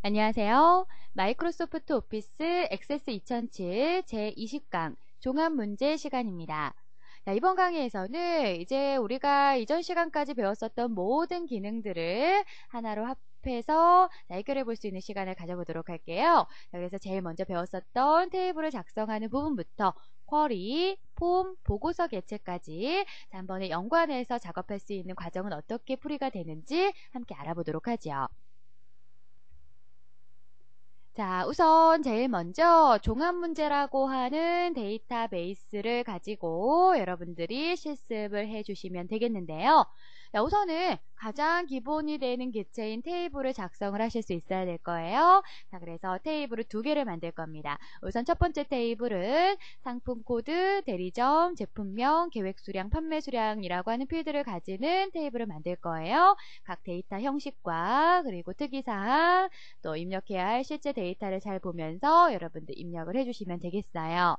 안녕하세요. 마이크로소프트 오피스 액세스 2007 제20강 종합문제 시간입니다. 자, 이번 강의에서는 이제 우리가 이전 시간까지 배웠었던 모든 기능들을 하나로 합해서 해결해 볼 수 있는 시간을 가져보도록 할게요. 자, 그래서 제일 먼저 배웠었던 테이블을 작성하는 부분부터 쿼리, 폼, 보고서 개체까지 한 번에 연관해서 작업할 수 있는 과정은 어떻게 풀이가 되는지 함께 알아보도록 하죠. 자, 우선 제일 먼저 종합문제라고 하는 데이터베이스를 가지고 여러분들이 실습을 해주시면 되겠는데요. 자, 우선은 가장 기본이 되는 개체인 테이블을 작성을 하실 수 있어야 될 거예요. 자, 그래서 테이블을 두 개를 만들 겁니다. 우선 첫 번째 테이블은 상품 코드, 대리점, 제품명, 계획 수량, 판매 수량이라고 하는 필드를 가지는 테이블을 만들 거예요. 각 데이터 형식과 그리고 특이사항, 또 입력해야 할 실제 데이터를 잘 보면서 여러분들 입력을 해주시면 되겠어요.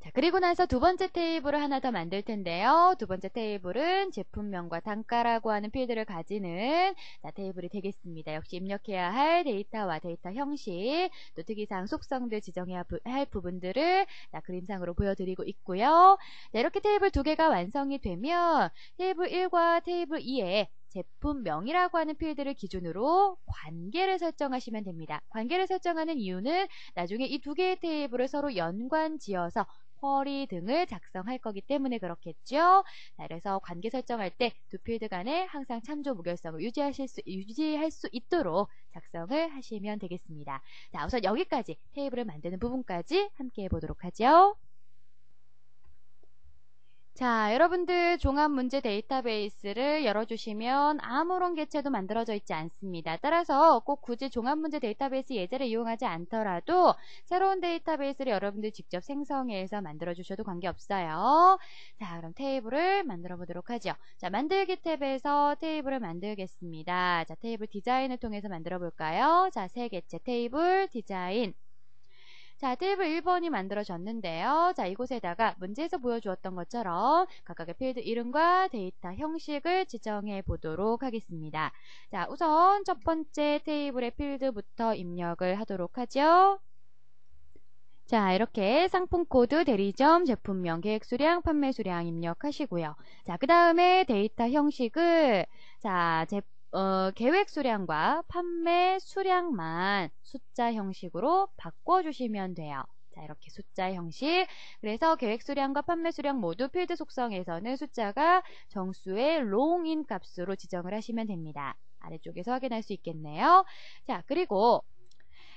자, 그리고 나서 두 번째 테이블을 하나 더 만들 텐데요. 두 번째 테이블은 제품명과 단가라고 하는 필드를 가지는 테이블이 되겠습니다. 역시 입력해야 할 데이터와 데이터 형식, 또 특이사항 속성들 지정해야 할 부분들을 그림상으로 보여드리고 있고요. 자, 이렇게 테이블 두 개가 완성이 되면 테이블 1과 테이블 2에 제품명이라고 하는 필드를 기준으로 관계를 설정하시면 됩니다. 관계를 설정하는 이유는 나중에 이 두 개의 테이블을 서로 연관 지어서 쿼리 등을 작성할 거기 때문에 그렇겠죠. 자, 그래서 관계 설정할 때 두 필드 간에 항상 참조 무결성을 유지할 수 있도록 작성을 하시면 되겠습니다. 자, 우선 여기까지 테이블을 만드는 부분까지 함께 해보도록 하죠. 자, 여러분들 종합문제 데이터베이스를 열어주시면 아무런 개체도 만들어져 있지 않습니다. 따라서 꼭 굳이 종합문제 데이터베이스 예제를 이용하지 않더라도 새로운 데이터베이스를 여러분들 직접 생성해서 만들어주셔도 관계없어요. 자, 그럼 테이블을 만들어 보도록 하죠. 자, 만들기 탭에서 테이블을 만들겠습니다. 자, 테이블 디자인을 통해서 만들어 볼까요? 자, 새 개체 테이블 디자인. 자, 테이블 1번이 만들어졌는데요. 자, 이곳에다가 문제에서 보여주었던 것처럼 각각의 필드 이름과 데이터 형식을 지정해 보도록 하겠습니다. 자, 우선 첫 번째 테이블의 필드부터 입력을 하도록 하죠. 자, 이렇게 상품 코드, 대리점, 제품명, 계획 수량, 판매 수량 입력하시고요. 자, 그 다음에 데이터 형식을 계획 수량과 판매 수량만 숫자 형식으로 바꿔주시면 돼요. 자, 이렇게 숫자 형식. 그래서 계획 수량과 판매 수량 모두 필드 속성에서는 숫자가 정수의 롱인 값으로 지정을 하시면 됩니다. 아래쪽에서 확인할 수 있겠네요. 자, 그리고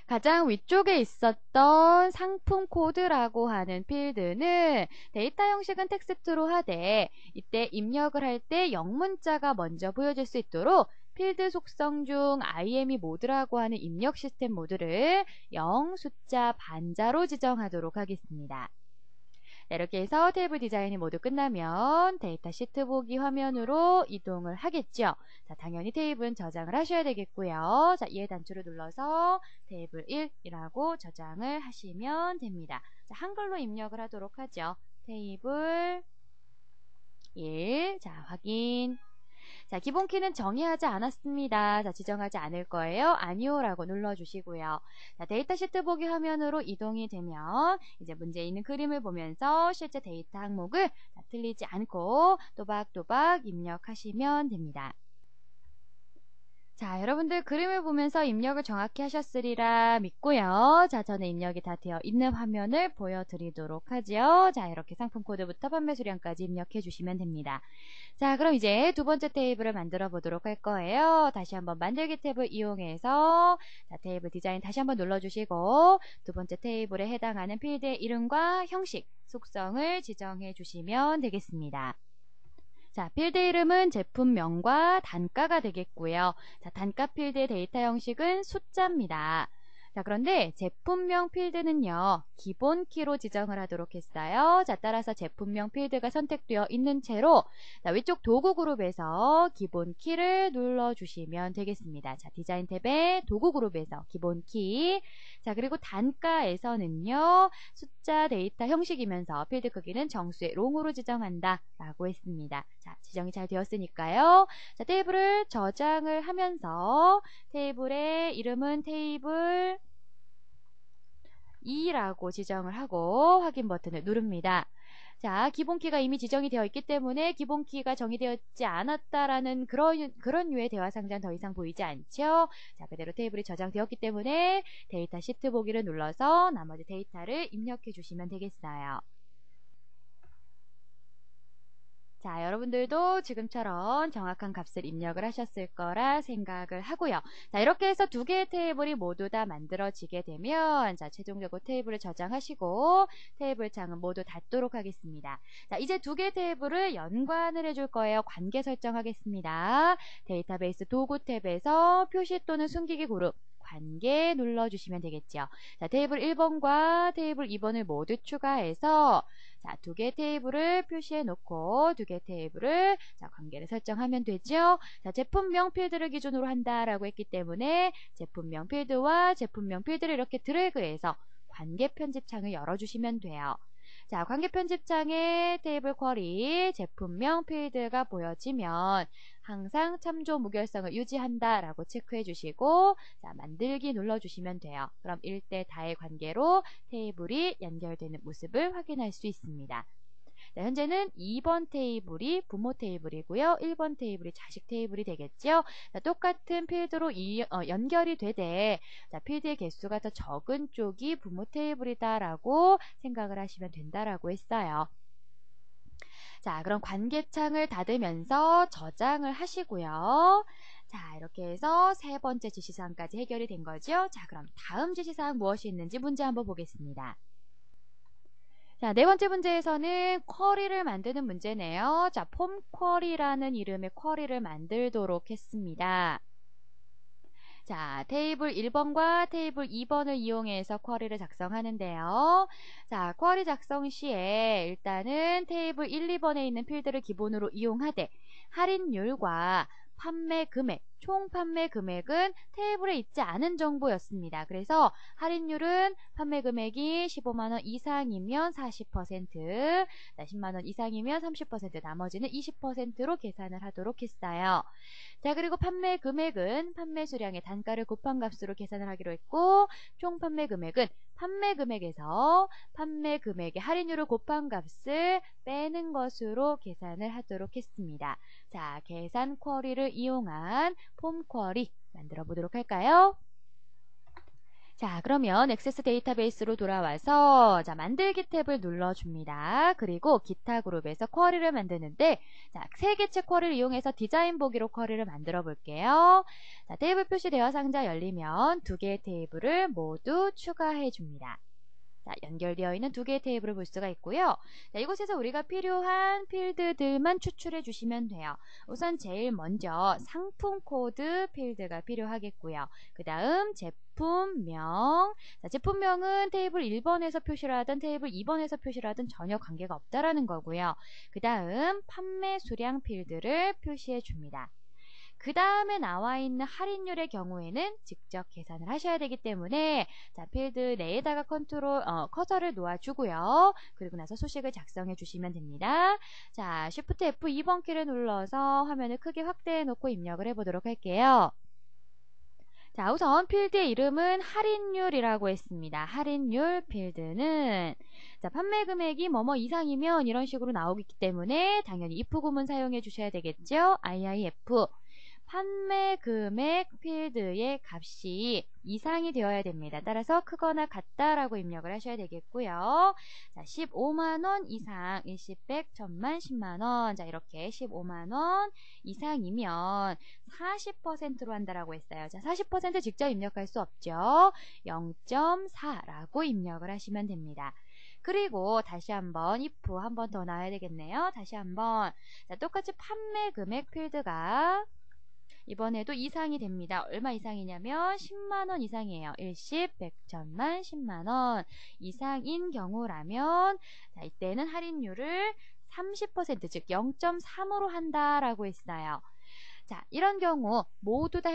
가장 위쪽에 있었던 상품 코드라고 하는 필드는 데이터 형식은 텍스트로 하되 이때 입력을 할 때 영문자가 먼저 보여질 수 있도록 필드 속성 중 IME 모드라고 하는 입력 시스템 모드를 0 숫자 반자로 지정하도록 하겠습니다. 이렇게 해서 테이블 디자인이 모두 끝나면 데이터 시트 보기 화면으로 이동을 하겠죠. 자, 당연히 테이블은 저장을 하셔야 되겠고요. 자, 이해 단추를 눌러서 테이블 1이라고 저장을 하시면 됩니다. 자, 한글로 입력을 하도록 하죠. 테이블 1. 자, 확인. 자, 기본 키는 정의하지 않았습니다. 자, 지정하지 않을 거예요. 아니요 라고 눌러주시고요. 자, 데이터 시트 보기 화면으로 이동이 되면 이제 문제에 있는 그림을 보면서 실제 데이터 항목을 틀리지 않고 또박또박 입력하시면 됩니다. 자, 여러분들 그림을 보면서 입력을 정확히 하셨으리라 믿고요. 자, 저는 입력이 다 되어 있는 화면을 보여드리도록 하죠. 자, 이렇게 상품 코드부터 판매 수량까지 입력해 주시면 됩니다. 자, 그럼 이제 두 번째 테이블을 만들어 보도록 할 거예요. 다시 한번 만들기 탭을 이용해서 자, 테이블 디자인 다시 한번 눌러주시고 두 번째 테이블에 해당하는 필드의 이름과 형식, 속성을 지정해 주시면 되겠습니다. 자, 필드 이름은 제품명과 단가가 되겠고요. 자, 단가 필드의 데이터 형식은 숫자입니다. 자, 그런데 제품명 필드는요, 기본 키로 지정을 하도록 했어요. 자, 따라서 제품명 필드가 선택되어 있는 채로, 자, 위쪽 도구 그룹에서 기본 키를 눌러주시면 되겠습니다. 자, 디자인 탭에 도구 그룹에서 기본 키. 자, 그리고 단가에서는요, 숫자 데이터 형식이면서 필드 크기는 정수의 롱으로 지정한다 라고 했습니다. 자, 지정이 잘 되었으니까요. 자, 테이블을 저장을 하면서 테이블의 이름은 테이블 2라고 지정을 하고 확인 버튼을 누릅니다. 자, 기본키가 이미 지정이 되어 있기 때문에 기본키가 정의되었지 않았다라는 그런 류의 대화 상자는 더 이상 보이지 않죠. 자, 그대로 테이블이 저장되었기 때문에 데이터 시트 보기를 눌러서 나머지 데이터를 입력해 주시면 되겠어요. 자, 여러분들도 지금처럼 정확한 값을 입력을 하셨을 거라 생각을 하고요. 자, 이렇게 해서 두 개의 테이블이 모두 다 만들어지게 되면, 자, 최종적으로 테이블을 저장하시고 테이블 창은 모두 닫도록 하겠습니다. 자, 이제 두 개의 테이블을 연관을 해줄 거예요. 관계 설정하겠습니다. 데이터베이스 도구 탭에서 표시 또는 숨기기 그룹 관계 눌러주시면 되겠죠. 자, 테이블 1번과 테이블 2번을 모두 추가해서, 자, 두 개의 테이블을 표시해 놓고 두 개의 테이블을, 자, 관계를 설정하면 되죠. 자, 제품명 필드를 기준으로 한다라고 했기 때문에 제품명 필드와 제품명 필드를 이렇게 드래그해서 관계 편집창을 열어주시면 돼요. 자, 관계 편집창에 테이블 쿼리 제품명 필드가 보여지면 항상 참조 무결성을 유지한다 라고 체크해 주시고, 자, 만들기 눌러주시면 돼요. 그럼 1대 다의 관계로 테이블이 연결되는 모습을 확인할 수 있습니다. 자, 현재는 2번 테이블이 부모 테이블이고요. 1번 테이블이 자식 테이블이 되겠죠. 자, 똑같은 필드로 연결이 되되, 자, 필드의 개수가 더 적은 쪽이 부모 테이블이다라고 생각을 하시면 된다라고 했어요. 자, 그럼 관계창을 닫으면서 저장을 하시고요. 자, 이렇게 해서 세 번째 지시사항까지 해결이 된 거죠. 자, 그럼 다음 지시사항 무엇이 있는지 문제 한번 보겠습니다. 자, 네 번째 문제에서는 쿼리를 만드는 문제네요. 자, 폼 쿼리라는 이름의 쿼리를 만들도록 했습니다. 자, 테이블 1번과 테이블 2번을 이용해서 쿼리를 작성하는데요. 자, 쿼리 작성 시에 일단은 테이블 1, 2번에 있는 필드를 기본으로 이용하되 할인율과 판매 금액, 총 판매 금액은 테이블에 있지 않은 정보였습니다. 그래서 할인율은 판매 금액이 15만원 이상이면 40%, 10만원 이상이면 30%, 나머지는 20%로 계산을 하도록 했어요. 자, 그리고 판매 금액은 판매 수량의 단가를 곱한 값으로 계산을 하기로 했고, 총 판매 금액은 판매 금액에서 판매 금액의 할인율을 곱한 값을 빼는 것으로 계산을 하도록 했습니다. 자, 계산 쿼리를 이용한 폼 쿼리 만들어 보도록 할까요? 자, 그러면 액세스 데이터베이스로 돌아와서, 자, 만들기 탭을 눌러줍니다. 그리고 기타 그룹에서 쿼리를 만드는데, 자, 세 개체 쿼리를 이용해서 디자인 보기로 쿼리를 만들어 볼게요. 자, 테이블 표시 대화 상자 열리면 두 개의 테이블을 모두 추가해 줍니다. 자, 연결되어 있는 두 개의 테이블을 볼 수가 있고요. 자, 이곳에서 우리가 필요한 필드들만 추출해 주시면 돼요. 우선 제일 먼저 상품 코드 필드가 필요하겠고요. 그 다음 제품명. 자, 제품명은 테이블 1번에서 표시를 하든 테이블 2번에서 표시를 하든 전혀 관계가 없다라는 거고요. 그 다음 판매 수량 필드를 표시해 줍니다. 그 다음에 나와 있는 할인율의 경우에는 직접 계산을 하셔야 되기 때문에, 자, 필드 내에다가 커서를 놓아주고요. 그리고 나서 수식을 작성해 주시면 됩니다. 자, Shift F 2번 키를 눌러서 화면을 크게 확대해 놓고 입력을 해보도록 할게요. 자, 우선 필드의 이름은 할인율이라고 했습니다. 할인율 필드는, 자, 판매 금액이 뭐뭐 이상이면 이런 식으로 나오기 때문에 당연히 if 구문 사용해 주셔야 되겠죠. IIF. 판매 금액 필드의 값이 이상이 되어야 됩니다. 따라서 크거나 같다라고 입력을 하셔야 되겠고요. 자, 15만원 이상, 일시, 백, 천만, 10만원. 자, 이렇게 15만원 이상이면 40%로 한다라고 했어요. 자, 40% 직접 입력할 수 없죠. 0.4라고 입력을 하시면 됩니다. 그리고 다시 한번 if 한 번 더 나와야 되겠네요. 다시 한번. 자, 똑같이 판매 금액 필드가 이번에도 이상이 됩니다. 얼마 이상이냐면 10만원 이상이에요. 일십, 백, 천만, 10만원 이상인 경우라면 자, 이때는 할인율을 30% 즉 0.3으로 한다라고 했어요. 자, 이런 경우 모두 다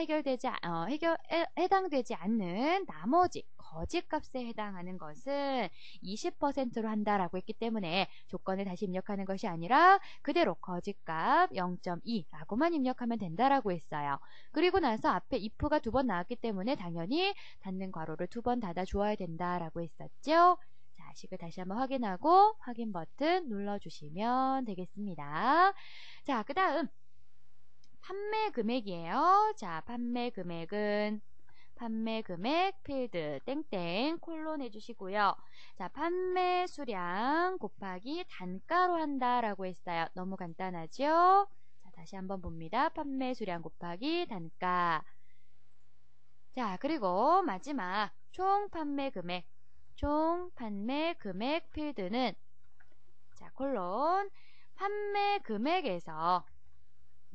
해당되지 않는 나머지 거짓값에 해당하는 것은 20%로 한다라고 했기 때문에 조건을 다시 입력하는 것이 아니라 그대로 거짓값 0.2라고만 입력하면 된다라고 했어요. 그리고 나서 앞에 if가 2번 나왔기 때문에 당연히 닫는 괄호를 2번 닫아 주어야 된다라고 했었죠. 자, 식을 다시 한번 확인하고 확인 버튼 눌러주시면 되겠습니다. 자, 그 다음 판매 금액이에요. 자, 판매 금액은 판매 금액 필드 땡땡 콜론 해주시고요. 자, 판매 수량 곱하기 단가로 한다라고 했어요. 너무 간단하죠? 자, 다시 한번 봅니다. 판매 수량 곱하기 단가. 자, 그리고 마지막 총 판매 금액 필드는 자, 콜론 판매 금액에서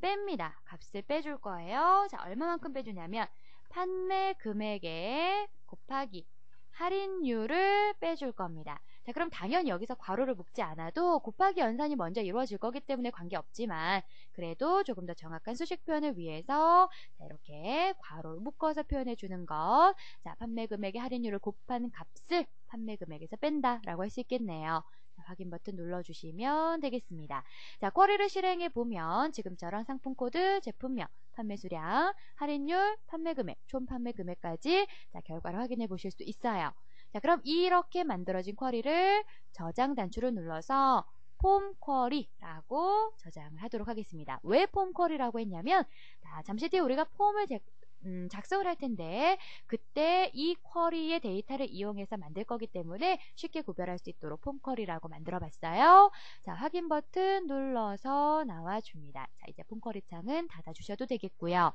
뺍니다. 값을 빼줄 거예요. 자, 얼마만큼 빼주냐면 판매 금액에 곱하기 할인율을 빼줄 겁니다. 자, 그럼 당연히 여기서 괄호를 묶지 않아도 곱하기 연산이 먼저 이루어질 거기 때문에 관계없지만 그래도 조금 더 정확한 수식 표현을 위해서 자, 이렇게 괄호를 묶어서 표현해 주는 것. 자, 판매 금액의 할인율을 곱한 값을 판매 금액에서 뺀다 라고 할 수 있겠네요. 자, 확인 버튼 눌러주시면 되겠습니다. 자, 쿼리를 실행해 보면 지금처럼 상품 코드, 제품명, 판매 수량, 할인율, 판매 금액, 총 판매 금액까지 자, 결과를 확인해 보실 수 있어요. 자, 그럼 이렇게 만들어진 쿼리를 저장 단추를 눌러서 폼 쿼리라고 저장을 하도록 하겠습니다. 왜 폼 쿼리라고 했냐면 자, 잠시 뒤에 우리가 폼을 작성을 할 텐데 그때 이 쿼리의 데이터를 이용해서 만들 거기 때문에 쉽게 구별할 수 있도록 폼 쿼리라고 만들어 봤어요. 자, 확인 버튼 눌러서 나와줍니다. 자, 이제 폼 쿼리 창은 닫아 주셔도 되겠고요.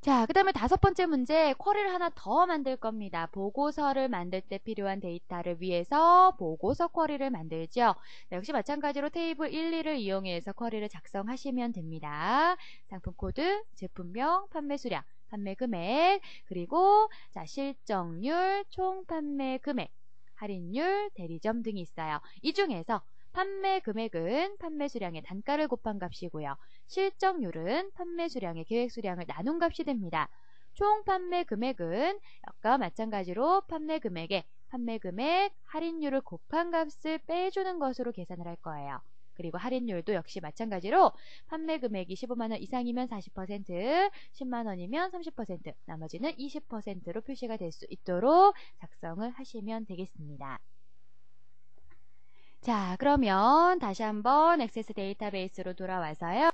자, 그 다음에 5번째 문제, 쿼리를 하나 더 만들 겁니다. 보고서를 만들 때 필요한 데이터를 위해서 보고서 쿼리를 만들죠. 자, 역시 마찬가지로 테이블 1, 2를 이용해서 쿼리를 작성하시면 됩니다. 상품 코드, 제품명, 판매 수량, 판매 금액, 그리고 자, 실적률, 총 판매 금액, 할인율, 대리점 등이 있어요. 이 중에서 판매 금액은 판매 수량의 단가를 곱한 값이고요. 실적률은 판매 수량의 계획 수량을 나눈 값이 됩니다. 총 판매 금액은 아까 마찬가지로 판매 금액에 판매 금액 할인율을 곱한 값을 빼주는 것으로 계산을 할 거예요. 그리고 할인율도 역시 마찬가지로 판매 금액이 15만원 이상이면 40%, 10만원이면 30%, 나머지는 20%로 표시가 될 수 있도록 작성을 하시면 되겠습니다. 자, 그러면 다시 한번 액세스 데이터베이스로 돌아와서요.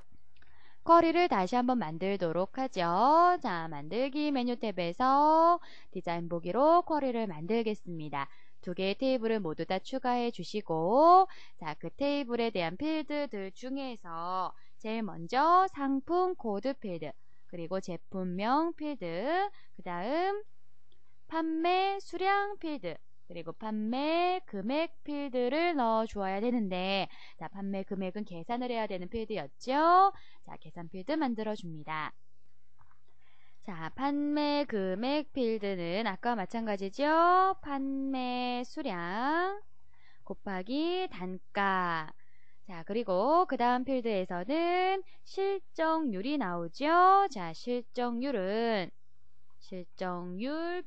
쿼리를 다시 한번 만들도록 하죠. 자, 만들기 메뉴 탭에서 디자인 보기로 쿼리를 만들겠습니다. 2개의 테이블을 모두 다 추가해 주시고 자, 그 테이블에 대한 필드들 중에서 제일 먼저 상품 코드 필드, 그리고 제품명 필드, 그 다음 판매 수량 필드, 그리고 판매 금액 필드를 넣어 주어야 되는데 자, 판매 금액은 계산을 해야 되는 필드였죠. 자, 계산 필드 만들어 줍니다. 자, 판매 금액 필드는 아까와 마찬가지죠. 판매 수량 곱하기 단가. 자, 그리고 그 다음 필드에서는 실적률이 나오죠. 자, 실적률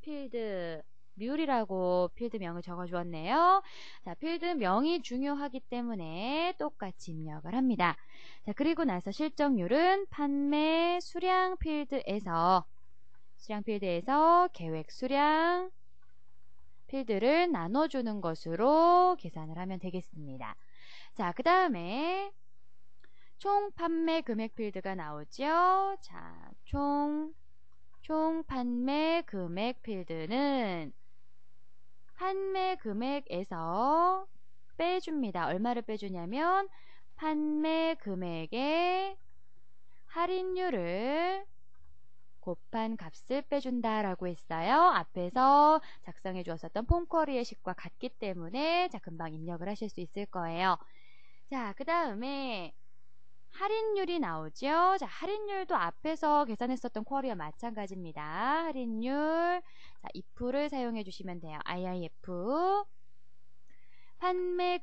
필드 뮬이라고 필드명을 적어주었네요. 자, 필드명이 중요하기 때문에 똑같이 입력을 합니다. 자, 그리고 나서 실적률은 판매 수량 필드에서 계획 수량 필드를 나눠주는 것으로 계산을 하면 되겠습니다. 자, 그 다음에 총 판매 금액 필드가 나오죠. 자, 총 판매 금액 필드는 판매 금액에서 빼줍니다. 얼마를 빼주냐면 판매 금액의 할인율을 곱한 값을 빼준다 라고 했어요. 앞에서 작성해 주었었던 폼 쿼리의 식과 같기 때문에 자, 금방 입력을 하실 수 있을 거예요. 자, 그 다음에 할인율이 나오죠. 자, 할인율도 앞에서 계산했었던 쿼리와 마찬가지입니다. 할인율. 자, if를 사용해 주시면 돼요. IIF. 판매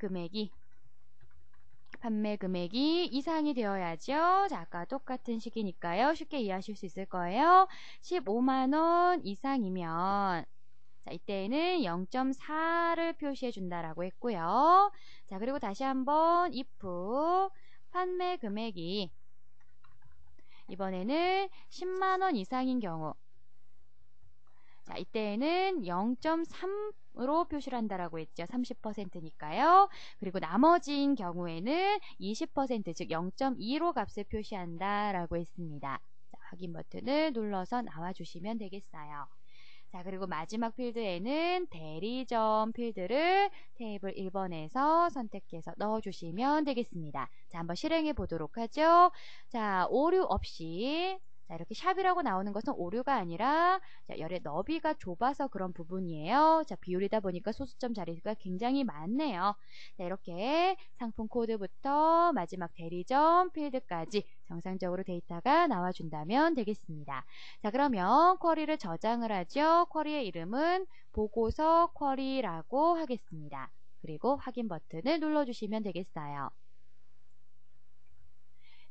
금액이 이상이 되어야죠. 자, 아까 똑같은 식이니까요. 쉽게 이해하실 수 있을 거예요. 15만원 이상이면 자, 이때에는 0.4를 표시해 준다라고 했고요. 자, 그리고 다시 한번 if 판매 금액이 이번에는 10만원 이상인 경우 자, 이때에는 0.3으로 표시를 한다라고 했죠. 30%니까요. 그리고 나머지인 경우에는 20%, 즉 0.2로 값을 표시한다라고 했습니다. 자, 확인 버튼을 눌러서 나와주시면 되겠어요. 자, 그리고 마지막 필드에는 대리점 필드를 테이블 1번에서 선택해서 넣어주시면 되겠습니다. 자, 한번 실행해 보도록 하죠. 자, 오류 없이 자, 이렇게 샵이라고 나오는 것은 오류가 아니라 자, 열의 너비가 좁아서 그런 부분이에요. 자, 비율이다 보니까 소수점 자리가 굉장히 많네요. 자, 이렇게 상품 코드부터 마지막 대리점 필드까지 정상적으로 데이터가 나와준다면 되겠습니다. 자, 그러면 쿼리를 저장을 하죠. 쿼리의 이름은 보고서 쿼리라고 하겠습니다. 그리고 확인 버튼을 눌러주시면 되겠어요.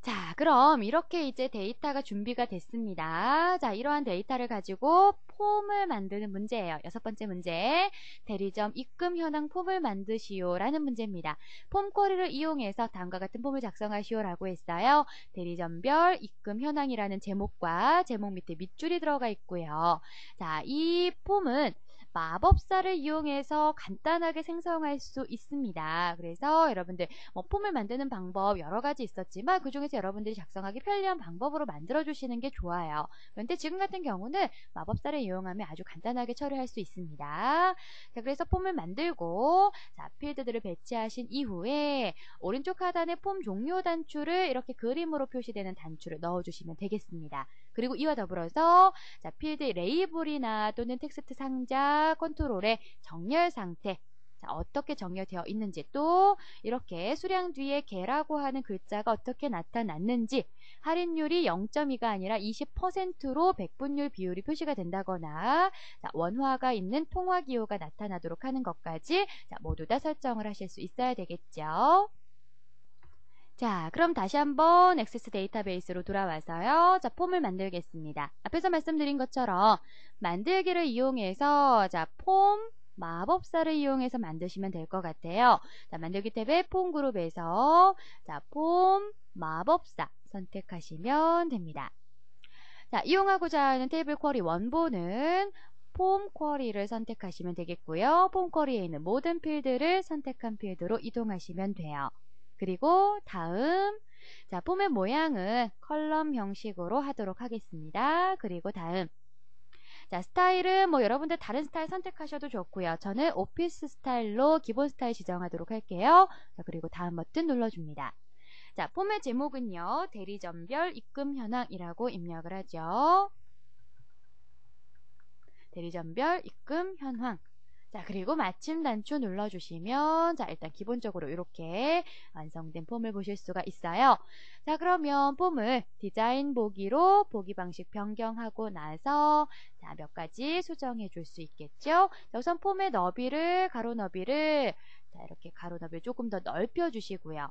자, 그럼 이렇게 이제 데이터가 준비가 됐습니다. 자, 이러한 데이터를 가지고 폼을 만드는 문제예요. 6번째 문제, 대리점 입금 현황 폼을 만드시오 라는 문제입니다. 폼 쿼리를 이용해서 다음과 같은 폼을 작성하시오 라고 했어요. 대리점별 입금 현황이라는 제목과 제목 밑에 밑줄이 들어가 있고요. 자, 이 폼은 마법사를 이용해서 간단하게 생성할 수 있습니다. 그래서 여러분들 폼을 만드는 방법 여러 가지 있었지만 그 중에서 여러분들이 작성하기 편리한 방법으로 만들어 주시는 게 좋아요. 그런데 지금 같은 경우는 마법사를 이용하면 아주 간단하게 처리할 수 있습니다. 자, 그래서 폼을 만들고 자, 필드들을 배치하신 이후에 오른쪽 하단에 폼 종료 단추를 이렇게 그림으로 표시되는 단추를 넣어주시면 되겠습니다. 그리고 이와 더불어서 자, 필드 레이블이나 또는 텍스트 상자 컨트롤의 정렬 상태 자, 어떻게 정렬되어 있는지 또 이렇게 수량 뒤에 개라고 하는 글자가 어떻게 나타났는지 할인율이 0.2가 아니라 20%로 백분율 비율이 표시가 된다거나 자, 원화가 있는 통화 기호가 나타나도록 하는 것까지 자, 모두 다 설정을 하실 수 있어야 되겠죠. 자, 그럼 다시 한번 액세스 데이터베이스로 돌아와서요. 자, 폼을 만들겠습니다. 앞에서 말씀드린 것처럼 만들기를 이용해서 자, 폼 마법사를 이용해서 만드시면 될 것 같아요. 자, 만들기 탭에 폼 그룹에서 자, 폼 마법사 선택하시면 됩니다. 자, 이용하고자 하는 테이블 쿼리 원본은 폼 쿼리를 선택하시면 되겠고요. 폼 쿼리에 있는 모든 필드를 선택한 필드로 이동하시면 돼요. 그리고 다음 자, 폼의 모양은 컬럼 형식으로 하도록 하겠습니다. 그리고 다음 자, 스타일은 뭐 여러분들 다른 스타일 선택하셔도 좋고요. 저는 오피스 스타일로 기본 스타일 지정하도록 할게요. 자, 그리고 다음 버튼 눌러줍니다. 자, 폼의 제목은요. 대리점별 입금 현황이라고 입력을 하죠. 대리점별 입금 현황. 자, 그리고 마침 단추 눌러주시면 자, 일단 기본적으로 이렇게 완성된 폼을 보실 수가 있어요. 자, 그러면 폼을 디자인 보기로 보기 방식 변경하고 나서 자, 몇 가지 수정해 줄 수 있겠죠. 자, 우선 폼의 너비를 가로 너비를 자, 이렇게 가로 너비를 조금 더 넓혀 주시고요.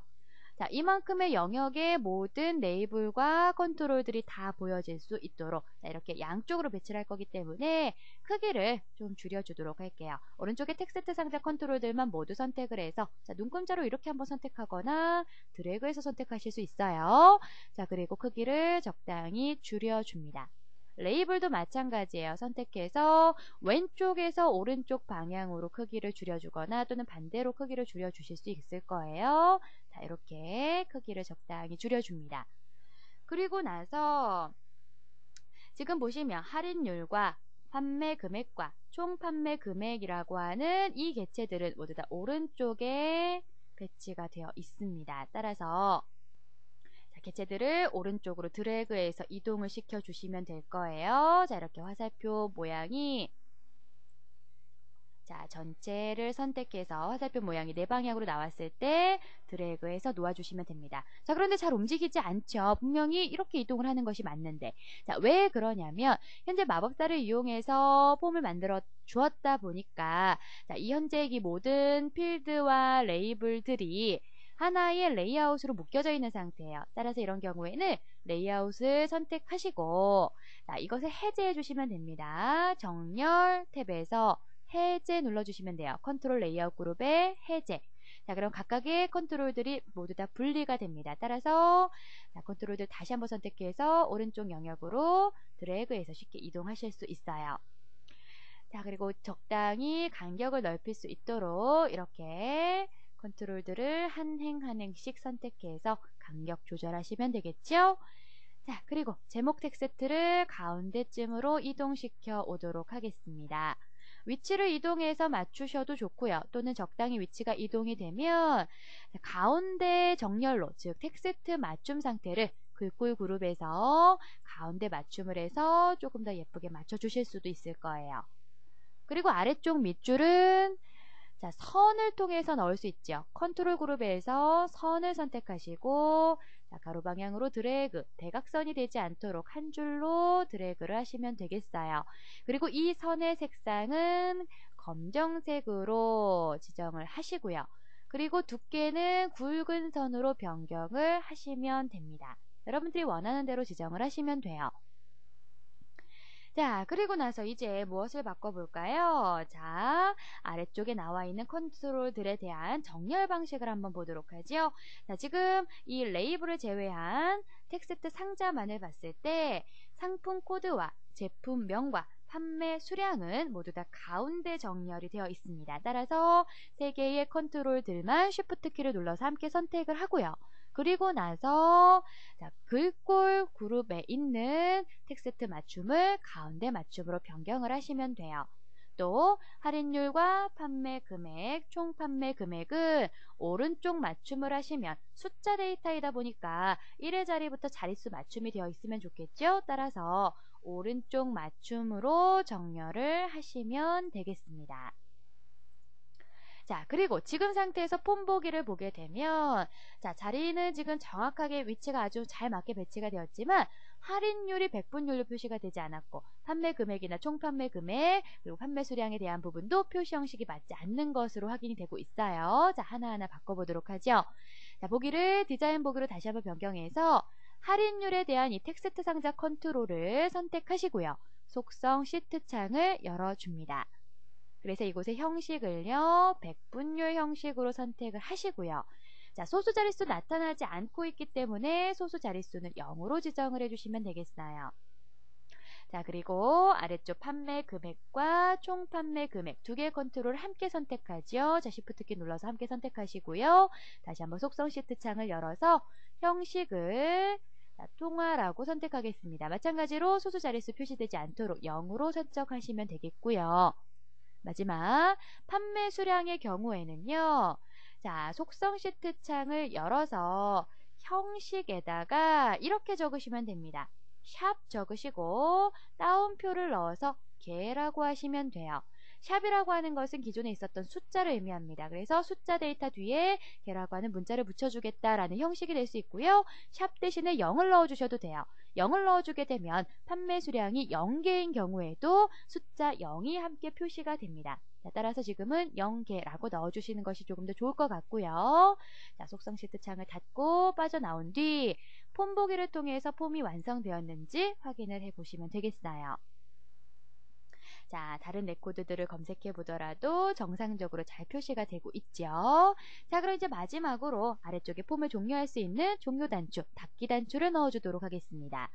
자, 이만큼의 영역의 모든 레이블과 컨트롤들이 다 보여질 수 있도록 자, 이렇게 양쪽으로 배치를 할 거기 때문에 크기를 좀 줄여주도록 할게요. 오른쪽에 텍스트 상자 컨트롤들만 모두 선택을 해서 자, 눈금자로 이렇게 한번 선택하거나 드래그해서 선택하실 수 있어요. 자, 그리고 크기를 적당히 줄여줍니다. 레이블도 마찬가지예요. 선택해서 왼쪽에서 오른쪽 방향으로 크기를 줄여주거나 또는 반대로 크기를 줄여주실 수 있을 거예요. 자, 이렇게 크기를 적당히 줄여줍니다. 그리고 나서 지금 보시면 할인율과 판매 금액과 총 판매 금액이라고 하는 이 객체들은 모두 다 오른쪽에 배치가 되어 있습니다. 따라서 객체들을 오른쪽으로 드래그해서 이동을 시켜 주시면 될 거예요. 자, 이렇게 화살표 모양이 자, 전체를 선택해서 화살표 모양이 네 방향으로 나왔을 때 드래그해서 놓아주시면 됩니다. 자, 그런데 잘 움직이지 않죠. 분명히 이렇게 이동을 하는 것이 맞는데. 자, 왜 그러냐면 현재 마법사를 이용해서 폼을 만들어 주었다 보니까 자, 이 현재 이 모든 필드와 레이블들이 하나의 레이아웃으로 묶여져 있는 상태예요. 따라서 이런 경우에는 레이아웃을 선택하시고 자, 이것을 해제해 주시면 됩니다. 정렬 탭에서 해제 눌러주시면 돼요. 컨트롤 레이아웃 그룹의 해제. 자, 그럼 각각의 컨트롤들이 모두 다 분리가 됩니다. 따라서 자, 컨트롤들 다시 한번 선택해서 오른쪽 영역으로 드래그해서 쉽게 이동하실 수 있어요. 자, 그리고 적당히 간격을 넓힐 수 있도록 이렇게 컨트롤들을 한 행 한 행씩 선택해서 간격 조절하시면 되겠죠? 자, 그리고 제목 텍스트를 가운데쯤으로 이동시켜 오도록 하겠습니다. 위치를 이동해서 맞추셔도 좋고요. 또는 적당히 위치가 이동이 되면 가운데 정렬로, 즉 텍스트 맞춤 상태를 글꼴 그룹에서 가운데 맞춤을 해서 조금 더 예쁘게 맞춰주실 수도 있을 거예요. 그리고 아래쪽 밑줄은 자, 선을 통해서 넣을 수 있죠. 컨트롤 그룹에서 선을 선택하시고 자, 가로 방향으로 드래그, 대각선이 되지 않도록 한 줄로 드래그를 하시면 되겠어요. 그리고 이 선의 색상은 검정색으로 지정을 하시고요. 그리고 두께는 굵은 선으로 변경을 하시면 됩니다. 여러분들이 원하는 대로 지정을 하시면 돼요. 자, 그리고 나서 이제 무엇을 바꿔볼까요? 자, 아래쪽에 나와 있는 컨트롤들에 대한 정렬 방식을 한번 보도록 하죠. 자, 지금 이 레이블을 제외한 텍스트 상자만을 봤을 때 상품 코드와 제품명과 판매 수량은 모두 다 가운데 정렬이 되어 있습니다. 따라서 세 개의 컨트롤들만 쉬프트 키를 눌러서 함께 선택을 하고요. 그리고 나서 자, 글꼴 그룹에 있는 텍스트 맞춤을 가운데 맞춤으로 변경을 하시면 돼요. 또 할인율과 판매 금액, 총 판매 금액은 오른쪽 맞춤을 하시면 숫자 데이터이다 보니까 1의 자리부터 자릿수 맞춤이 되어 있으면 좋겠죠? 따라서 오른쪽 맞춤으로 정렬을 하시면 되겠습니다. 자, 그리고 지금 상태에서 폼 보기를 보게 되면 자, 자리는 지금 정확하게 위치가 아주 잘 맞게 배치가 되었지만 할인율이 100분율로 표시가 되지 않았고 판매 금액이나 총 판매 금액 그리고 판매 수량에 대한 부분도 표시 형식이 맞지 않는 것으로 확인이 되고 있어요. 자, 하나하나 바꿔보도록 하죠. 자, 보기를 디자인 보기로 다시 한번 변경해서 할인율에 대한 이 텍스트 상자 컨트롤을 선택하시고요. 속성 시트 창을 열어줍니다. 그래서 이곳의 형식을요, 100분율 형식으로 선택을 하시고요. 자, 소수 자릿수 나타나지 않고 있기 때문에 소수 자릿수는 0으로 지정을 해주시면 되겠어요. 자, 그리고 아래쪽 판매 금액과 총 판매 금액 두 개의 컨트롤을 함께 선택하죠. 자, Shift키 눌러서 함께 선택하시고요. 다시 한번 속성 시트 창을 열어서 형식을 자, 통화라고 선택하겠습니다. 마찬가지로 소수 자릿수 표시되지 않도록 0으로 설정하시면 되겠고요. 마지막 판매 수량의 경우에는요. 자, 속성 시트 창을 열어서 형식에다가 이렇게 적으시면 됩니다. 샵 적으시고 따옴표를 넣어서 개라고 하시면 돼요. 샵이라고 하는 것은 기존에 있었던 숫자를 의미합니다. 그래서 숫자 데이터 뒤에 개라고 하는 문자를 붙여주겠다라는 형식이 될 수 있고요. 샵 대신에 0을 넣어주셔도 돼요. 0을 넣어주게 되면 판매 수량이 0개인 경우에도 숫자 0이 함께 표시가 됩니다. 자, 따라서 지금은 0개라고 넣어주시는 것이 조금 더 좋을 것 같고요. 자, 속성 시트 창을 닫고 빠져나온 뒤 폼 보기를 통해서 폼이 완성되었는지 확인을 해보시면 되겠어요. 자, 다른 레코드들을 검색해 보더라도 정상적으로 잘 표시가 되고 있죠. 자, 그럼 이제 마지막으로 아래쪽에 폼을 종료할 수 있는 종료 단추, 닫기 단추를 넣어주도록 하겠습니다.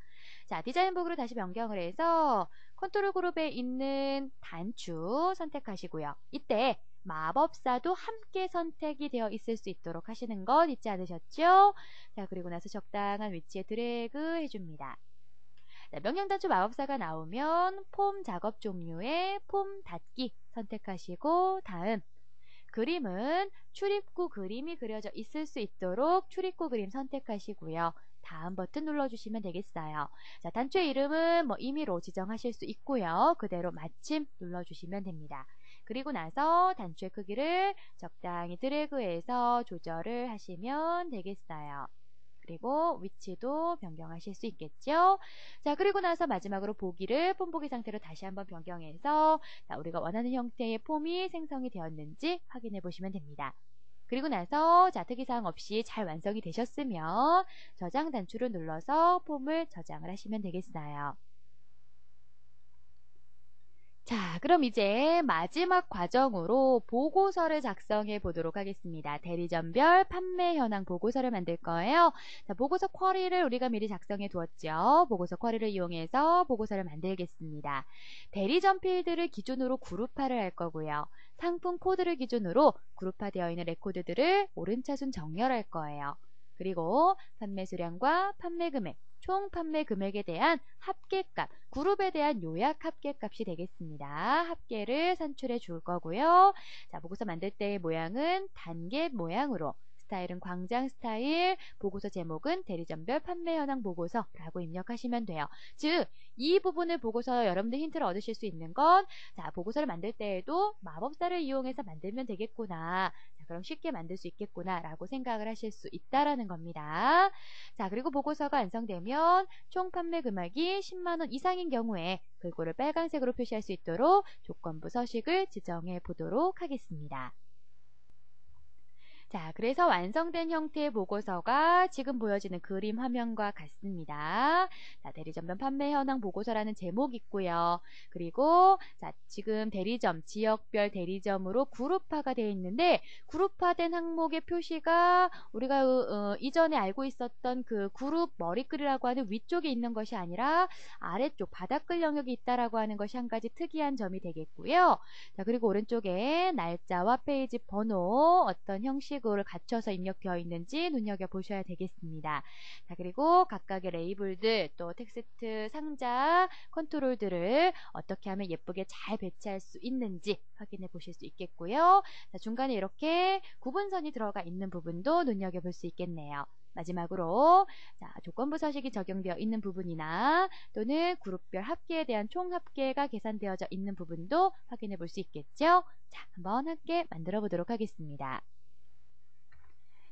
자, 디자인북으로 다시 변경을 해서 컨트롤 그룹에 있는 단추 선택하시고요. 이때 마법사도 함께 선택이 되어 있을 수 있도록 하시는 것 잊지 않으셨죠? 자, 그리고 나서 적당한 위치에 드래그 해줍니다. 자, 명령단추 마법사가 나오면 폼 작업 종류의 폼 닫기 선택하시고 다음 그림은 출입구 그림이 그려져 있을 수 있도록 출입구 그림 선택하시고요. 다음 버튼 눌러주시면 되겠어요. 자, 단추의 이름은 임의로 지정하실 수 있고요. 그대로 마침 눌러주시면 됩니다. 그리고 나서 단추의 크기를 적당히 드래그해서 조절을 하시면 되겠어요. 그리고 위치도 변경하실 수 있겠죠. 자, 그리고 나서 마지막으로 보기를 폼보기 상태로 다시 한번 변경해서 우리가 원하는 형태의 폼이 생성이 되었는지 확인해 보시면 됩니다. 그리고 나서 특이사항 없이 잘 완성이 되셨으면 저장 단추를 눌러서 폼을 저장을 하시면 되겠어요. 자, 그럼 이제 마지막 과정으로 보고서를 작성해 보도록 하겠습니다. 대리점별 판매 현황 보고서를 만들 거예요. 자, 보고서 쿼리를 우리가 미리 작성해 두었죠. 보고서 쿼리를 이용해서 보고서를 만들겠습니다. 대리점 필드를 기준으로 그룹화를 할 거고요. 상품 코드를 기준으로 그룹화되어 있는 레코드들을 오른차순 정렬할 거예요. 그리고 판매 수량과 판매 금액, 총 판매 금액에 대한 합계값, 그룹에 대한 요약 합계값이 되겠습니다. 합계를 산출해 줄 거고요. 자, 보고서 만들 때의 모양은 단계 모양으로, 스타일은 광장 스타일, 보고서 제목은 대리점별 판매 현황 보고서라고 입력하시면 돼요. 즉, 이 부분을 보고서 여러분들 힌트를 얻으실 수 있는 건, 자, 보고서를 만들 때에도 마법사를 이용해서 만들면 되겠구나. 자, 그럼 쉽게 만들 수 있겠구나 라고 생각을 하실 수 있다라는 겁니다. 자, 그리고 보고서가 완성되면 총 판매 금액이 10만원 이상인 경우에 글꼴을 빨간색으로 표시할 수 있도록 조건부 서식을 지정해 보도록 하겠습니다. 자, 그래서 완성된 형태의 보고서가 지금 보여지는 그림 화면과 같습니다. 자, 대리점별 판매 현황 보고서라는 제목이 있고요. 그리고 자, 지금 대리점, 지역별 대리점으로 그룹화가 되어 있는데 그룹화된 항목의 표시가 우리가 이전에 알고 있었던 그 그룹 머리글이라고 하는 위쪽에 있는 것이 아니라 아래쪽 바닥글 영역이 있다라고 하는 것이 한 가지 특이한 점이 되겠고요. 자, 그리고 오른쪽에 날짜와 페이지 번호, 어떤 형식으로 갖춰서 입력되어 있는지 눈여겨보셔야 되겠습니다. 자, 그리고 각각의 레이블들, 또 텍스트 상자, 컨트롤들을 어떻게 하면 예쁘게 잘 배치할 수 있는지 확인해 보실 수 있겠고요. 자, 중간에 이렇게 구분선이 들어가 있는 부분도 눈여겨볼 수 있겠네요. 마지막으로 자, 조건부 서식이 적용되어 있는 부분이나 또는 그룹별 합계에 대한 총 합계가 계산되어져 있는 부분도 확인해 볼 수 있겠죠. 자, 한번 함께 만들어 보도록 하겠습니다.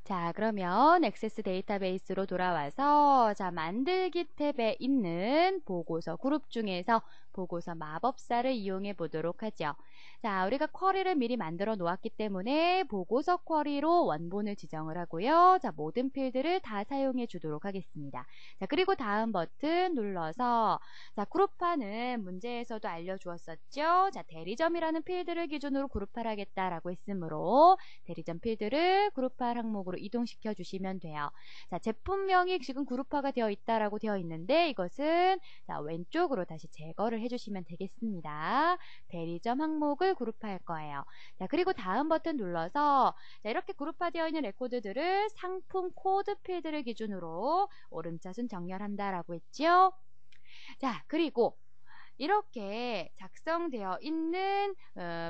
자, 그러면 액세스 데이터베이스로 돌아와서 자, 만들기 탭에 있는 보고서 그룹 중에서 보고서 마법사를 이용해 보도록 하죠. 자, 우리가 쿼리를 미리 만들어 놓았기 때문에 보고서 쿼리로 원본을 지정을 하고요. 자, 모든 필드를 다 사용해 주도록 하겠습니다. 자, 그리고 다음 버튼 눌러서 자, 그룹화는 문제에서도 알려주었었죠. 자, 대리점이라는 필드를 기준으로 그룹화를 하겠다라고 했으므로 대리점 필드를 그룹화 항목으로 이동시켜 주시면 돼요. 자, 제품명이 지금 그룹화가 되어 있다라고 되어 있는데 이것은 자, 왼쪽으로 다시 제거를 해주시면 되겠습니다. 대리점 항목을 그룹화할 거예요. 자, 그리고 다음 버튼 눌러서 자, 이렇게 그룹화되어 있는 레코드들을 상품 코드 필드를 기준으로 오른차순 정렬한다라고 했죠. 자, 그리고 이렇게 작성되어 있는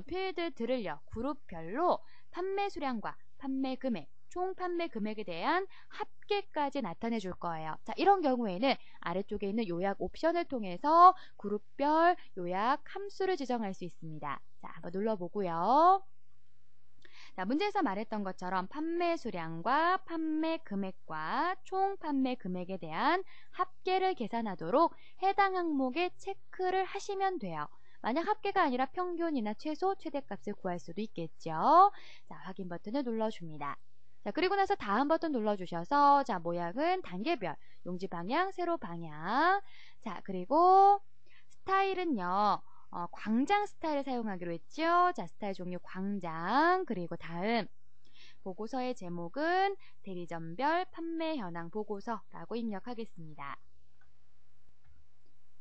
필드들을요, 그룹별로 판매 수량과 판매 금액, 총 판매 금액에 대한 합계까지 나타내 줄 거예요. 자, 이런 경우에는 아래쪽에 있는 요약 옵션을 통해서 그룹별 요약 함수를 지정할 수 있습니다. 자, 한번 눌러보고요. 자, 문제에서 말했던 것처럼 판매 수량과 판매 금액과 총 판매 금액에 대한 합계를 계산하도록 해당 항목에 체크를 하시면 돼요. 만약 합계가 아니라 평균이나 최소, 최대값을 구할 수도 있겠죠. 자, 확인 버튼을 눌러줍니다. 자, 그리고 나서 다음 버튼 눌러주셔서 자, 모양은 단계별, 용지 방향, 세로 방향. 자, 그리고 스타일은요. 광장 스타일을 사용하기로 했죠. 자, 스타일 종류 광장. 그리고 다음 보고서의 제목은 대리점별 판매 현황 보고서라고 입력하겠습니다.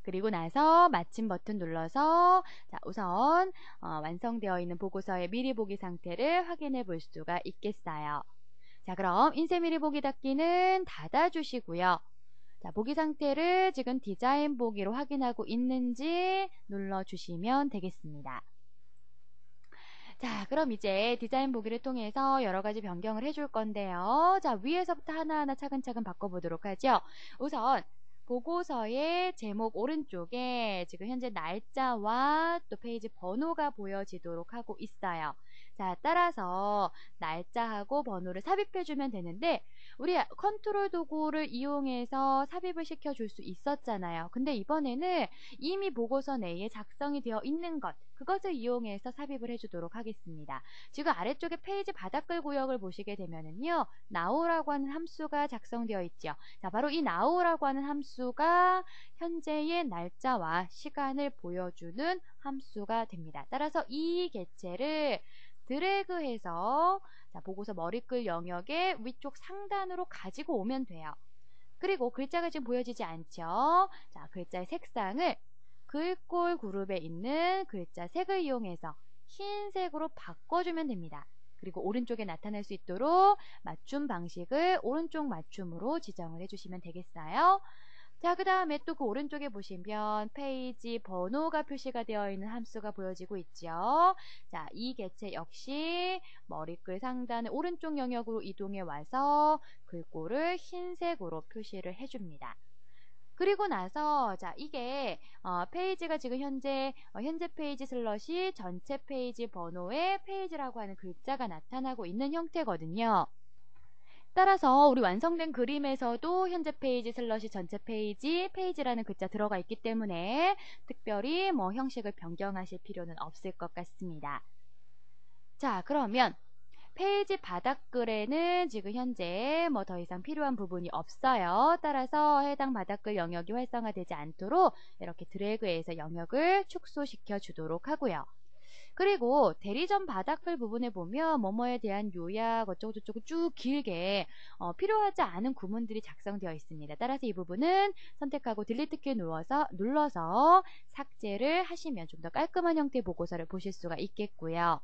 그리고 나서 마침 버튼 눌러서 자, 우선 완성되어 있는 보고서의 미리 보기 상태를 확인해 볼 수가 있겠어요. 자, 그럼 인쇄 미리 보기 닫기는 닫아주시고요. 자, 보기 상태를 지금 디자인 보기로 확인하고 있는지 눌러주시면 되겠습니다. 자, 그럼 이제 디자인 보기를 통해서 여러 가지 변경을 해줄 건데요. 자, 위에서부터 하나하나 차근차근 바꿔보도록 하죠. 우선 보고서의 제목 오른쪽에 지금 현재 날짜와 또 페이지 번호가 보여지도록 하고 있어요. 자, 따라서 날짜하고 번호를 삽입해주면 되는데 우리 컨트롤 도구를 이용해서 삽입을 시켜줄 수 있었잖아요. 근데 이번에는 이미 보고서 내에 작성이 되어 있는 것, 그것을 이용해서 삽입을 해주도록 하겠습니다. 지금 아래쪽에 페이지 바닥글 구역을 보시게 되면은요, now라고 하는 함수가 작성되어 있죠. 자, 바로 이 now라고 하는 함수가 현재의 날짜와 시간을 보여주는 함수가 됩니다. 따라서 이 객체를 드래그해서 자, 보고서 머리글 영역의 위쪽 상단으로 가지고 오면 돼요. 그리고 글자가 지금 보여지지 않죠? 자, 글자의 색상을 글꼴 그룹에 있는 글자 색을 이용해서 흰색으로 바꿔주면 됩니다. 그리고 오른쪽에 나타날 수 있도록 맞춤 방식을 오른쪽 맞춤으로 지정을 해주시면 되겠어요. 자, 그 다음에 또 그 오른쪽에 보시면 페이지 번호가 표시가 되어 있는 함수가 보여지고 있죠. 자, 이 객체 역시 머리글 상단의 오른쪽 영역으로 이동해 와서 글꼴을 흰색으로 표시를 해줍니다. 그리고 나서 자, 이게 페이지가 지금 현재 페이지 슬러시 전체 페이지 번호의 페이지라고 하는 글자가 나타나고 있는 형태거든요. 따라서 우리 완성된 그림에서도 현재 페이지 슬러시 전체 페이지라는 글자 들어가 있기 때문에 특별히 뭐 형식을 변경하실 필요는 없을 것 같습니다. 자, 그러면 페이지 바닥글에는 지금 현재 뭐 더 이상 필요한 부분이 없어요. 따라서 해당 바닥글 영역이 활성화되지 않도록 이렇게 드래그해서 영역을 축소시켜 주도록 하고요. 그리고 대리점 바닥글 부분에 보면 뭐뭐에 대한 요약 어쩌고저쩌고 쭉 길게 필요하지 않은 구문들이 작성되어 있습니다. 따라서 이 부분은 선택하고 딜리트 키 눌러서 삭제를 하시면 좀 더 깔끔한 형태의 보고서를 보실 수가 있겠고요.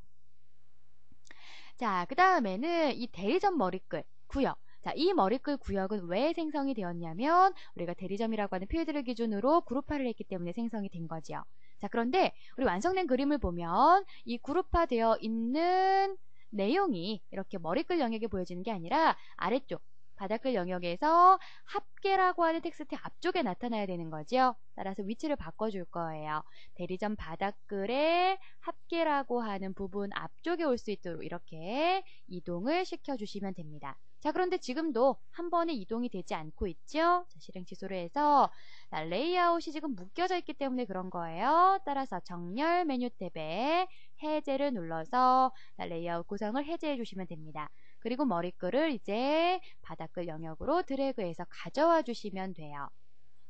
자, 그 다음에는 이 대리점 머리글 구역. 자, 이 머리글 구역은 왜 생성이 되었냐면 우리가 대리점이라고 하는 필드를 기준으로 그룹화를 했기 때문에 생성이 된 거죠. 자, 그런데 우리 완성된 그림을 보면 이 그룹화 되어 있는 내용이 이렇게 머리글 영역에 보여지는 게 아니라 아래쪽 바닥글 영역에서 합계라고 하는 텍스트 앞쪽에 나타나야 되는 거죠. 따라서 위치를 바꿔줄 거예요. 대리점 바닥글에 합계라고 하는 부분 앞쪽에 올 수 있도록 이렇게 이동을 시켜주시면 됩니다. 자, 그런데 지금도 한 번에 이동이 되지 않고 있죠. 자, 실행 취소를 해서 레이아웃이 지금 묶여져 있기 때문에 그런 거예요. 따라서 정렬 메뉴 탭에 해제를 눌러서 레이아웃 구성을 해제해 주시면 됩니다. 그리고 머리글을 이제 바닥글 영역으로 드래그해서 가져와 주시면 돼요.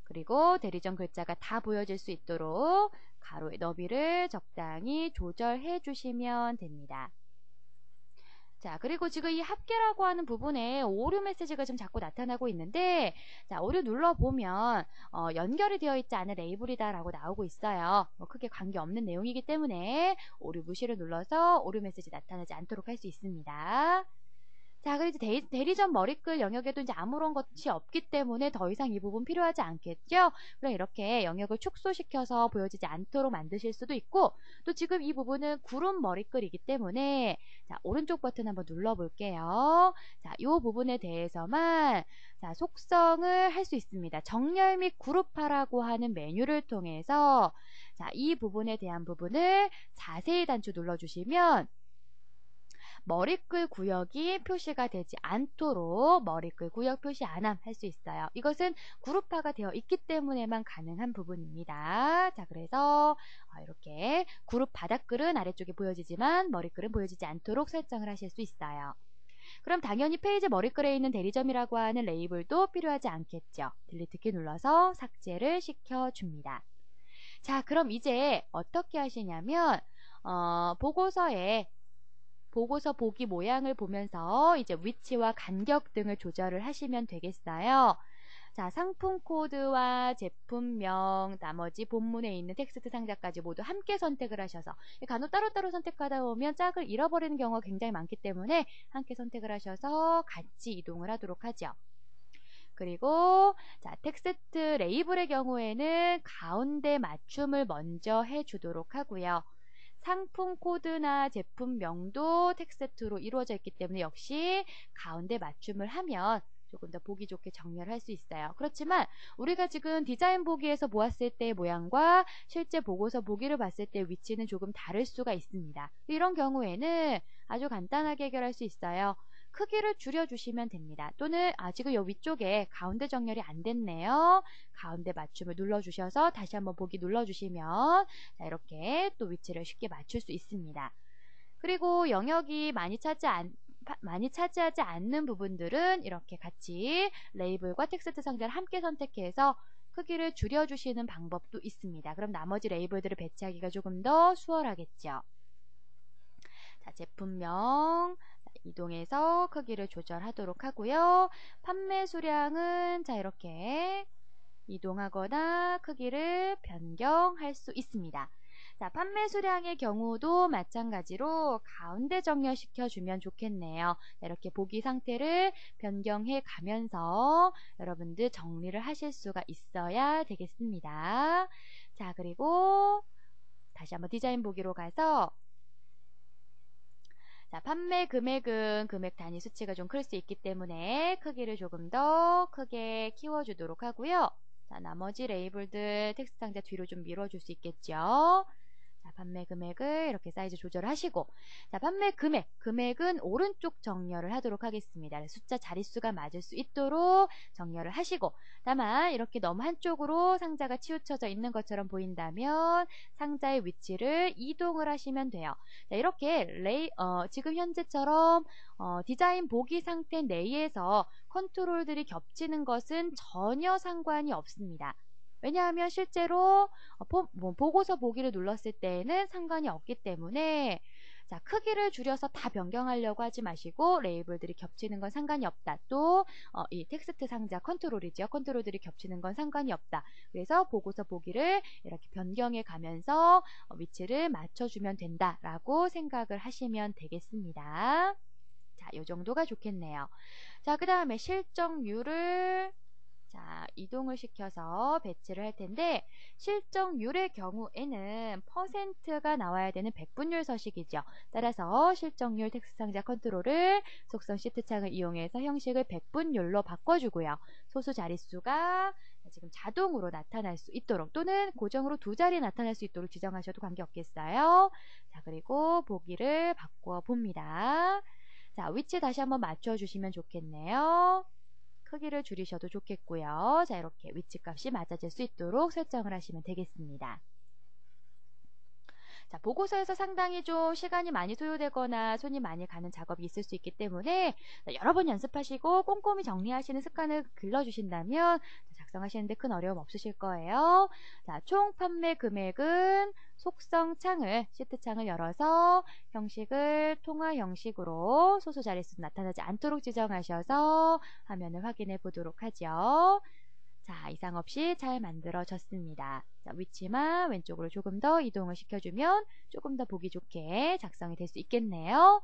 그리고 대리점 글자가 다 보여질 수 있도록 가로의 너비를 적당히 조절해 주시면 됩니다. 자, 그리고 지금 이 합계라고 하는 부분에 오류 메시지가 좀 자꾸 나타나고 있는데, 자, 오류 눌러보면 연결이 되어 있지 않은 레이블이다 라고 나오고 있어요. 크게 관계없는 내용이기 때문에 오류 무시를 눌러서 오류 메시지 나타나지 않도록 할 수 있습니다. 자, 그리고 이제 대리점 머리글 영역에도 이제 아무런 것이 없기 때문에 더 이상 이 부분 필요하지 않겠죠? 그럼 이렇게 영역을 축소시켜서 보여지지 않도록 만드실 수도 있고, 또 지금 이 부분은 그룹 머리글이기 때문에, 자, 오른쪽 버튼 한번 눌러볼게요. 자, 이 부분에 대해서만, 자, 속성을 할 수 있습니다. 정렬 및 그룹화라고 하는 메뉴를 통해서, 자, 이 부분에 대한 부분을 자세히 단추 눌러주시면, 머리글 구역이 표시가 되지 않도록 머리글 구역 표시 안함 할 수 있어요. 이것은 그룹화가 되어 있기 때문에만 가능한 부분입니다. 자, 그래서 이렇게 그룹 바닥글은 아래쪽에 보여지지만 머리글은 보여지지 않도록 설정을 하실 수 있어요. 그럼 당연히 페이지 머리글에 있는 대리점이라고 하는 레이블도 필요하지 않겠죠. 딜리트 키 눌러서 삭제를 시켜줍니다. 자, 그럼 이제 어떻게 하시냐면 보고서 보기 모양을 보면서 이제 위치와 간격 등을 조절을 하시면 되겠어요. 자, 상품 코드와 제품명, 나머지 본문에 있는 텍스트 상자까지 모두 함께 선택을 하셔서 간혹 따로따로 선택하다 보면 짝을 잃어버리는 경우가 굉장히 많기 때문에 함께 선택을 하셔서 같이 이동을 하도록 하죠. 그리고 자, 텍스트 레이블의 경우에는 가운데 맞춤을 먼저 해주도록 하고요. 상품 코드나 제품명도 텍스트로 이루어져 있기 때문에 역시 가운데 맞춤을 하면 조금 더 보기 좋게 정렬을 할 수 있어요. 그렇지만 우리가 지금 디자인 보기에서 보았을 때의 모양과 실제 보고서 보기를 봤을 때 위치는 조금 다를 수가 있습니다. 이런 경우에는 아주 간단하게 해결할 수 있어요. 크기를 줄여주시면 됩니다. 또는 지금 이 위쪽에 가운데 정렬이 안 됐네요. 가운데 맞춤을 눌러주셔서 다시 한번 보기 눌러주시면 자, 이렇게 또 위치를 쉽게 맞출 수 있습니다. 그리고 영역이 많이 차지하지 않는 부분들은 이렇게 같이 레이블과 텍스트 상자를 함께 선택해서 크기를 줄여주시는 방법도 있습니다. 그럼 나머지 레이블들을 배치하기가 조금 더 수월하겠죠. 자, 제품명 이동해서 크기를 조절하도록 하고요. 판매 수량은 자, 이렇게 이동하거나 크기를 변경할 수 있습니다. 자, 판매 수량의 경우도 마찬가지로 가운데 정렬시켜 주면 좋겠네요. 이렇게 보기 상태를 변경해 가면서 여러분들 정리를 하실 수가 있어야 되겠습니다. 자, 그리고 다시 한번 디자인 보기로 가서 자, 판매 금액은 금액 단위 수치가 좀 클 수 있기 때문에 크기를 조금 더 크게 키워주도록 하고요. 자, 나머지 레이블들 텍스트 상자 뒤로 좀 밀어줄 수 있겠죠. 자, 판매 금액을 이렇게 사이즈 조절하시고, 자, 판매 금액은 오른쪽 정렬을 하도록 하겠습니다. 숫자 자릿수가 맞을 수 있도록 정렬을 하시고, 다만 이렇게 너무 한쪽으로 상자가 치우쳐져 있는 것처럼 보인다면 상자의 위치를 이동을 하시면 돼요. 자, 이렇게 지금 현재처럼 디자인 보기 상태 내에서 컨트롤들이 겹치는 것은 전혀 상관이 없습니다. 왜냐하면 실제로 보고서 보기를 눌렀을 때에는 상관이 없기 때문에 자, 크기를 줄여서 다 변경하려고 하지 마시고 레이블들이 겹치는 건 상관이 없다. 또 이 텍스트 상자 컨트롤이죠. 컨트롤들이 겹치는 건 상관이 없다. 그래서 보고서 보기를 이렇게 변경해 가면서 위치를 맞춰주면 된다라고 생각을 하시면 되겠습니다. 자, 이 정도가 좋겠네요. 자, 그 다음에 실적률을 자, 이동을 시켜서 배치를 할 텐데 실적률의 경우에는 퍼센트가 나와야 되는 백분율 서식이죠. 따라서 실적률 텍스트 상자 컨트롤을 속성 시트 창을 이용해서 형식을 백분율로 바꿔주고요. 소수 자릿수가 지금 자동으로 나타날 수 있도록 또는 고정으로 두 자리 나타날 수 있도록 지정하셔도 관계없겠어요. 자, 그리고 보기를 바꿔 봅니다. 자, 위치 다시 한번 맞춰주시면 좋겠네요. 크기를 줄이셔도 좋겠고요. 자, 이렇게 위치값이 맞아질 수 있도록 설정을 하시면 되겠습니다. 자, 보고서에서 상당히 좀 시간이 많이 소요되거나 손이 많이 가는 작업이 있을 수 있기 때문에 여러 번 연습하시고 꼼꼼히 정리하시는 습관을 길러주신다면 작성하시는데 큰 어려움 없으실 거예요. 자, 총 판매 금액은 속성 창을, 시트 창을 열어서 형식을 통화 형식으로 소수 자릿수 나타나지 않도록 지정하셔서 화면을 확인해 보도록 하죠. 자, 이상 없이 잘 만들어졌습니다. 자, 위치만 왼쪽으로 조금 더 이동을 시켜주면 조금 더 보기 좋게 작성이 될 수 있겠네요.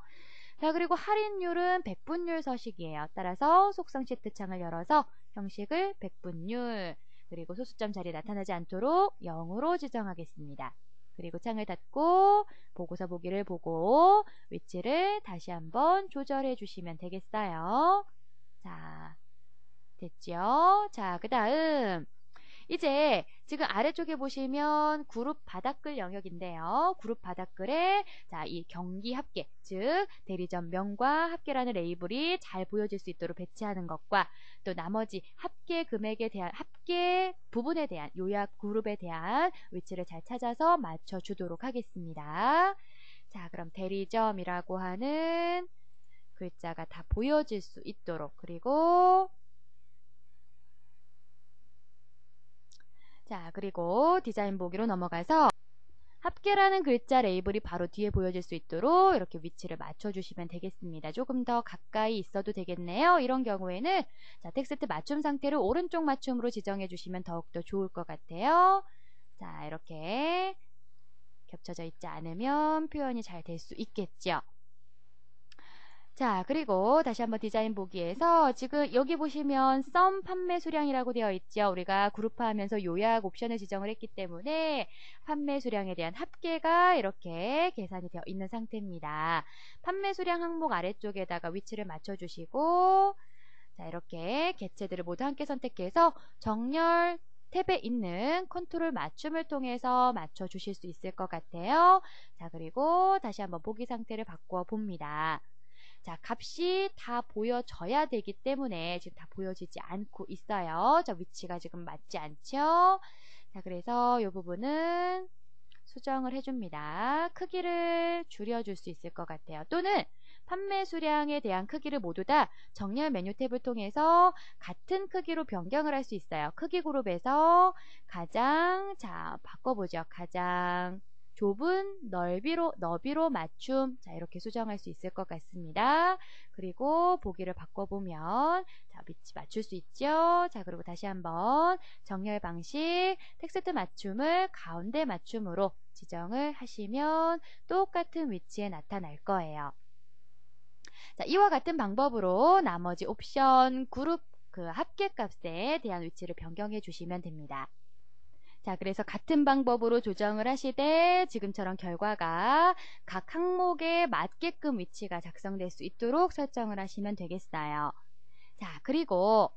자, 그리고 할인율은 백분율 서식이에요. 따라서 속성 시트 창을 열어서 형식을 백분율, 그리고 소수점 자리에 나타나지 않도록 0으로 지정하겠습니다. 그리고 창을 닫고 보고서 보기를 보고 위치를 다시 한번 조절해 주시면 되겠어요. 자, 됐죠? 자, 그 다음 이제 지금 아래쪽에 보시면 그룹 바닥글 영역인데요. 그룹 바닥글에 자, 이 경기 합계, 즉 대리점 명과 합계라는 레이블이 잘 보여질 수 있도록 배치하는 것과 또 나머지 합계 금액에 대한 합계 부분에 대한 요약 그룹에 대한 위치를 잘 찾아서 맞춰주도록 하겠습니다. 자, 그럼 대리점이라고 하는 글자가 다 보여질 수 있도록 그리고 자, 그리고 디자인 보기로 넘어가서 합계라는 글자 레이블이 바로 뒤에 보여질 수 있도록 이렇게 위치를 맞춰주시면 되겠습니다. 조금 더 가까이 있어도 되겠네요. 이런 경우에는 자, 텍스트 맞춤 상태를 오른쪽 맞춤으로 지정해 주시면 더욱더 좋을 것 같아요. 자, 이렇게 겹쳐져 있지 않으면 표현이 잘 될 수 있겠죠. 자, 그리고 다시 한번 디자인 보기에서 지금 여기 보시면 썸 판매 수량이라고 되어 있죠. 우리가 그룹화하면서 요약 옵션을 지정을 했기 때문에 판매 수량에 대한 합계가 이렇게 계산이 되어 있는 상태입니다. 판매 수량 항목 아래쪽에다가 위치를 맞춰주시고 자, 이렇게 개체들을 모두 함께 선택해서 정렬 탭에 있는 컨트롤 맞춤을 통해서 맞춰주실 수 있을 것 같아요. 자, 그리고 다시 한번 보기 상태를 바꾸어 봅니다. 자, 값이 다 보여져야 되기 때문에 지금 다 보여지지 않고 있어요. 저 위치가 지금 맞지 않죠? 자, 그래서 이 부분은 수정을 해줍니다. 크기를 줄여줄 수 있을 것 같아요. 또는 판매 수량에 대한 크기를 모두 다 정렬 메뉴 탭을 통해서 같은 크기로 변경을 할 수 있어요. 크기 그룹에서 가장, 자, 바꿔보죠. 가장 좁은 너비로 맞춤. 자, 이렇게 수정할 수 있을 것 같습니다. 그리고 보기를 바꿔보면, 자, 위치 맞출 수 있죠? 자, 그리고 다시 한번 정렬 방식, 텍스트 맞춤을 가운데 맞춤으로 지정을 하시면 똑같은 위치에 나타날 거예요. 자, 이와 같은 방법으로 나머지 옵션 그룹 합계값에 대한 위치를 변경해 주시면 됩니다. 자, 그래서 같은 방법으로 조정을 하시되 지금처럼 결과가 각 항목에 맞게끔 위치가 작성될 수 있도록 설정을 하시면 되겠어요. 자, 그리고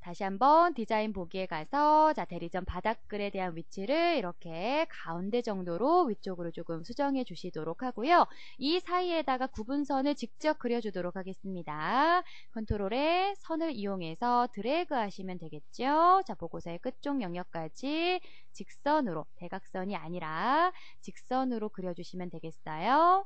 다시 한번 디자인 보기에 가서 자, 대리점 바닥글에 대한 위치를 이렇게 가운데 정도로 위쪽으로 조금 수정해 주시도록 하고요. 이 사이에다가 구분선을 직접 그려주도록 하겠습니다. 컨트롤에 선을 이용해서 드래그 하시면 되겠죠. 자, 보고서의 끝쪽 영역까지 직선으로, 대각선이 아니라 직선으로 그려주시면 되겠어요.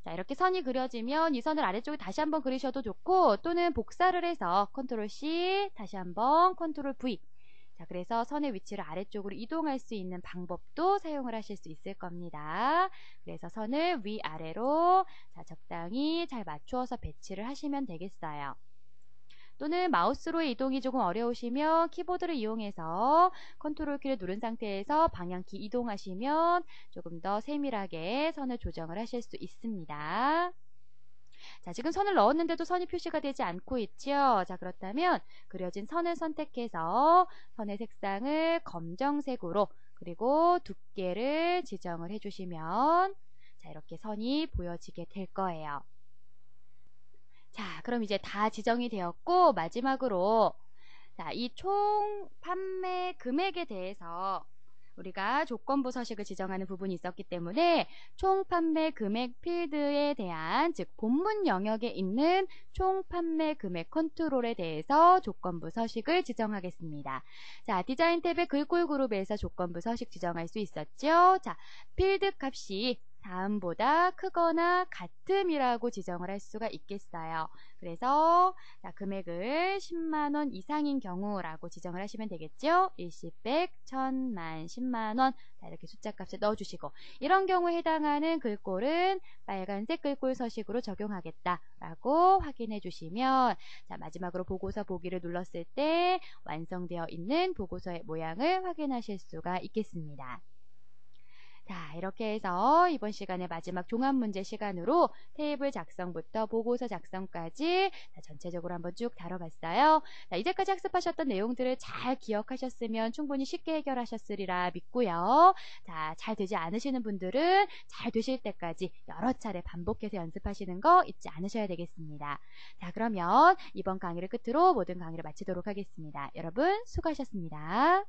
자, 이렇게 선이 그려지면 이 선을 아래쪽에 다시 한번 그리셔도 좋고, 또는 복사를 해서 컨트롤 C, 다시 한번 컨트롤 V. 자, 그래서 선의 위치를 아래쪽으로 이동할 수 있는 방법도 사용을 하실 수 있을 겁니다. 그래서 선을 위아래로 자, 적당히 잘 맞추어서 배치를 하시면 되겠어요. 또는 마우스로의 이동이 조금 어려우시면 키보드를 이용해서 컨트롤 키를 누른 상태에서 방향키 이동하시면 조금 더 세밀하게 선을 조정을 하실 수 있습니다. 자, 지금 선을 넣었는데도 선이 표시가 되지 않고 있죠. 자, 그렇다면 그려진 선을 선택해서 선의 색상을 검정색으로 그리고 두께를 지정을 해주시면 자, 이렇게 선이 보여지게 될 거예요. 자, 그럼 이제 다 지정이 되었고 마지막으로 자, 이 총 판매 금액에 대해서 우리가 조건부 서식을 지정하는 부분이 있었기 때문에 총 판매 금액 필드에 대한 즉 본문 영역에 있는 총 판매 금액 컨트롤에 대해서 조건부 서식을 지정하겠습니다. 자, 디자인 탭의 글꼴 그룹에서 조건부 서식 지정할 수 있었죠. 자, 필드 값이 다음보다 크거나 같음이라고 지정을 할 수가 있겠어요. 그래서 자, 금액을 10만원 이상인 경우라고 지정을 하시면 되겠죠. 일시, 100, 1000만, 10만원 자, 이렇게 숫자 값을 넣어주시고 이런 경우에 해당하는 글꼴은 빨간색 글꼴 서식으로 적용하겠다라고 확인해 주시면 자, 마지막으로 보고서 보기를 눌렀을 때 완성되어 있는 보고서의 모양을 확인하실 수가 있겠습니다. 자, 이렇게 해서 이번 시간의 마지막 종합문제 시간으로 테이블 작성부터 보고서 작성까지 전체적으로 한번 쭉 다뤄봤어요. 자, 이제까지 학습하셨던 내용들을 잘 기억하셨으면 충분히 쉽게 해결하셨으리라 믿고요. 자, 잘 되지 않으시는 분들은 잘 되실 때까지 여러 차례 반복해서 연습하시는 거 잊지 않으셔야 되겠습니다. 자, 그러면 이번 강의를 끝으로 모든 강의를 마치도록 하겠습니다. 여러분 수고하셨습니다.